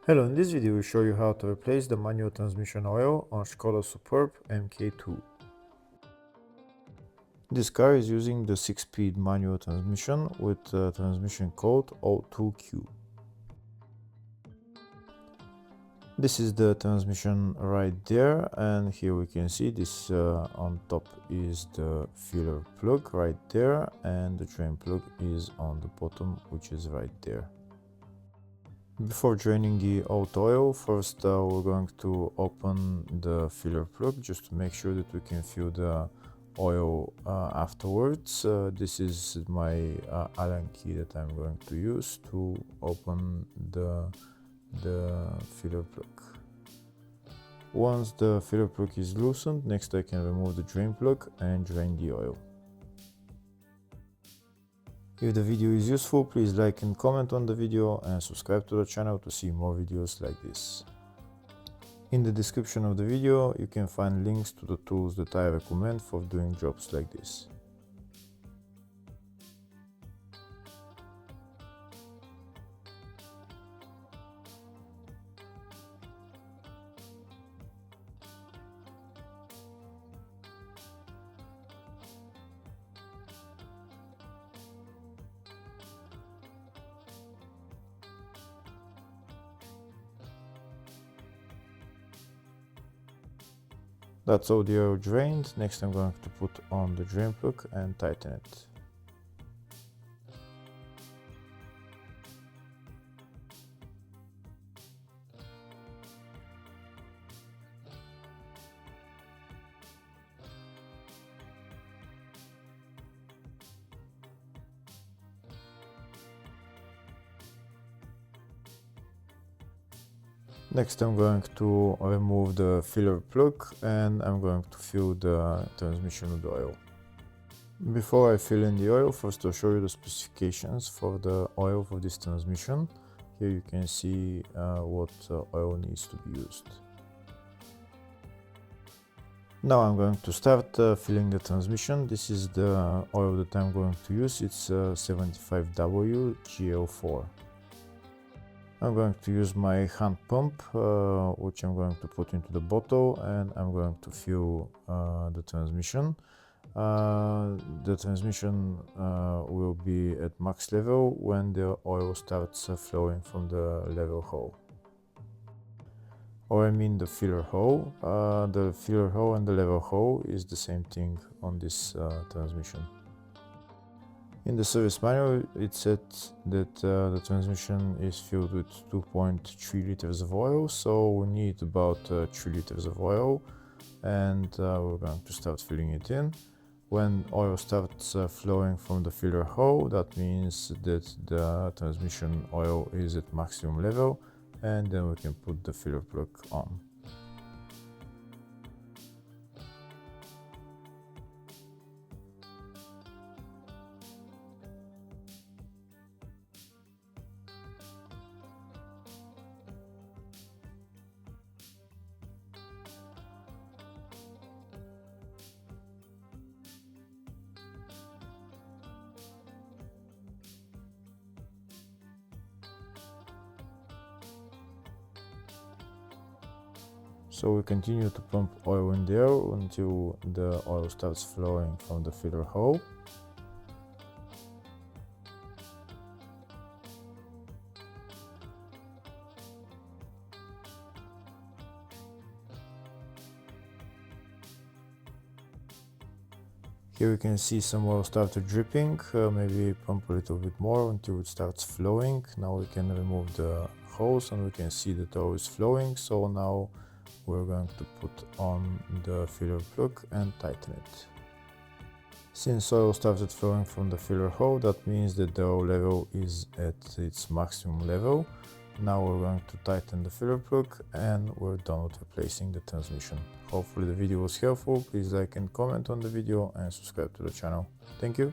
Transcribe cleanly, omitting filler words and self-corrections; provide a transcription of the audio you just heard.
Hello, in this video we show you how to replace the manual transmission oil on Skoda Superb MK2. This car is using the 6-speed manual transmission with transmission code 02Q. This is the transmission right there, and here we can see this on top is the filler plug right there, and the drain plug is on the bottom, which is right there. Before draining the out oil, first we're going to open the filler plug just to make sure that we can fill the oil afterwards. This is my Allen key that I'm going to use to open the filler plug. Once the filler plug is loosened, next I can remove the drain plug and drain the oil. If the video is useful, please like and comment on the video and subscribe to the channel to see more videos like this. In the description of the video, you can find links to the tools that I recommend for doing jobs like this. That's all the oil drained. Next I'm going to put on the drain plug and tighten it. Next I'm going to remove the filler plug and I'm going to fill the transmission with oil. Before I fill in the oil, first I'll show you the specifications for the oil for this transmission. Here you can see what oil needs to be used. Now I'm going to start filling the transmission. This is the oil that I'm going to use. It's 75W GL4. I'm going to use my hand pump, which I'm going to put into the bottle, and I'm going to fill the transmission. The transmission will be at max level when the oil starts flowing from the level hole. Or I mean the filler hole. The filler hole and the level hole is the same thing on this transmission. In the service manual, it said that the transmission is filled with 2.3 liters of oil, so we need about 3 liters of oil, and we're going to start filling it in. When oil starts flowing from the filler hole, that means that the transmission oil is at maximum level, and then we can put the filler plug on. So we continue to pump oil in there until the oil starts flowing from the filler hole. Here we can see some oil started dripping. Maybe pump a little bit more until it starts flowing. Now we can remove the hose and we can see that oil is flowing. So now we're going to put on the filler plug and tighten it. Since oil started flowing from the filler hole, that means that the oil level is at its maximum level. Now we're going to tighten the filler plug and we're done with replacing the transmission. Hopefully the video was helpful. Please like and comment on the video and subscribe to the channel. Thank you.